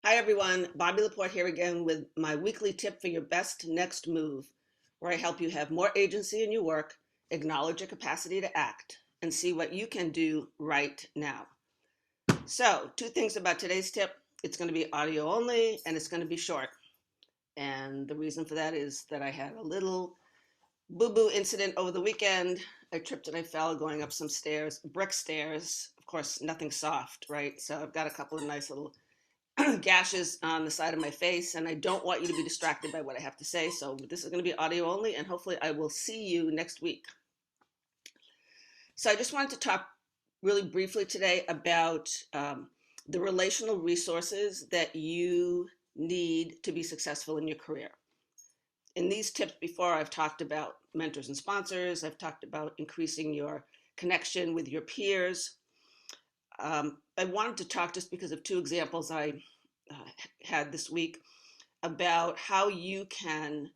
Hi everyone, Bobby Laporte here again with my weekly tip for your best next move, where I help you have more agency in your work, acknowledge your capacity to act, and see what you can do right now. So, two things about today's tip. It's going to be audio only and it's going to be short. And the reason for that is that I had a little boo-boo incident over the weekend. I tripped and I fell going up some stairs, brick stairs. Of course, nothing soft, right? So I've got a couple of nice little gashes on the side of my face, and I don't want you to be distracted by what I have to say. So this is going to be audio only, and hopefully I will see you next week. So I just wanted to talk really briefly today about the relational resources that you need to be successful in your career. In these tips before, I've talked about mentors and sponsors. I've talked about increasing your connection with your peers. I wanted to talk just because of two examples I had this week about how you can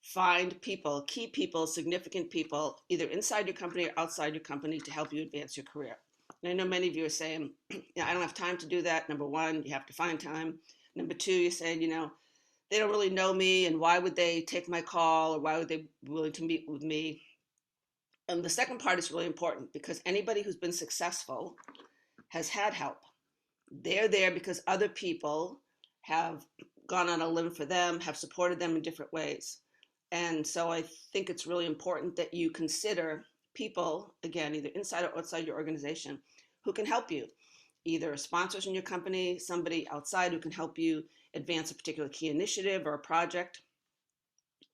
find people, key people, significant people, either inside your company or outside your company to help you advance your career. And I know many of you are saying, I don't have time to do that. Number one, you have to find time. Number two, you're saying, they don't really know me and why would they take my call or why would they be willing to meet with me? And the second part is really important because anybody who's been successful has had help. They're there because other people have gone on a limb for them, have supported them in different ways. And so I think it's really important that you consider people, again, either inside or outside your organization, who can help you. Either sponsors in your company, somebody outside who can help you advance a particular key initiative or a project.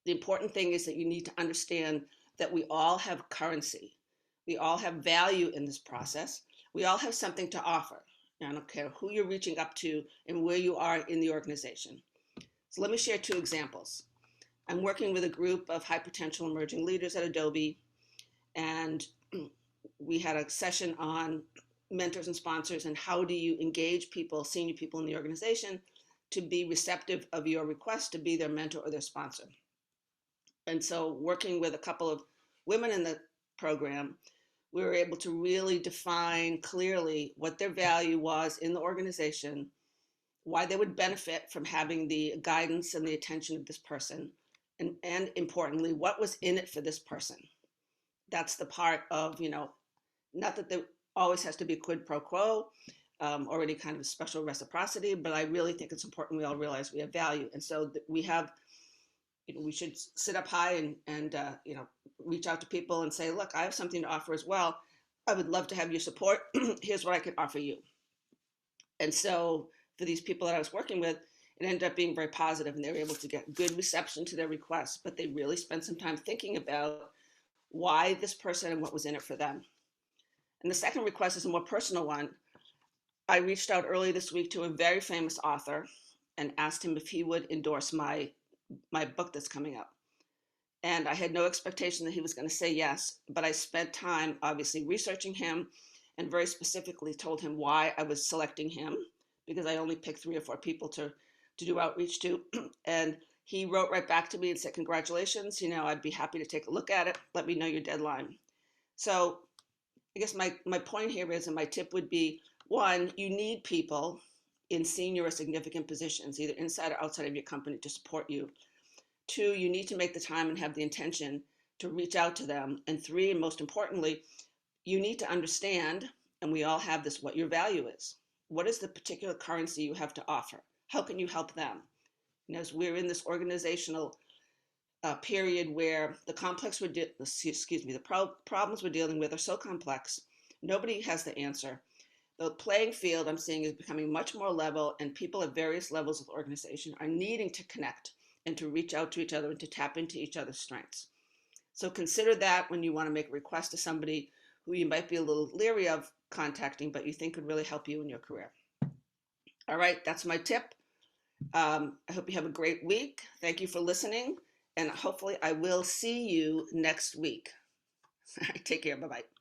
The important thing is that you need to understand that we all have currency. We all have value in this process. We all have something to offer. I don't care who you're reaching up to and where you are in the organization. So let me share two examples. I'm working with a group of high potential emerging leaders at Adobe, and we had a session on mentors and sponsors and how do you engage people, senior people in the organization, to be receptive of your request to be their mentor or their sponsor. And so working with a couple of women in the program, we were able to really define clearly what their value was in the organization, why they would benefit from having the guidance and the attention of this person, and importantly, what was in it for this person. That's the part of, not that there always has to be quid pro quo or any kind of special reciprocity, but I really think it's important we all realize we have value. And so we have we should sit up high and reach out to people and say, look, I have something to offer as well. I would love to have your support. Here's what I could offer you. And so for these people that I was working with, it ended up being very positive and they were able to get good reception to their requests, but they really spent some time thinking about why this person and what was in it for them. And the second request is a more personal one. I reached out early this week to a very famous author and asked him if he would endorse my book that's coming up. And I had no expectation that he was going to say yes, but I spent time obviously researching him and very specifically told him why I was selecting him because I only picked 3 or 4 people to do outreach to. And he wrote right back to me and said, congratulations, I'd be happy to take a look at it. Let me know your deadline. So I guess my point here is, and my tip would be, one, you need people in senior or significant positions, either inside or outside of your company, to support you. Two, you need to make the time and have the intention to reach out to them. And three, and most importantly, you need to understand, and we all have this, what your value is. What is the particular currency you have to offer? How can you help them? And as we're in this organizational period where the problems we're dealing with are so complex, nobody has the answer. The playing field I'm seeing is becoming much more level, and people at various levels of the organization are needing to connect and to reach out to each other and to tap into each other's strengths. So consider that when you want to make a request to somebody who you might be a little leery of contacting, but you think could really help you in your career. All right, that's my tip. I hope you have a great week. Thank you for listening, and hopefully I will see you next week. Take care. Bye-bye.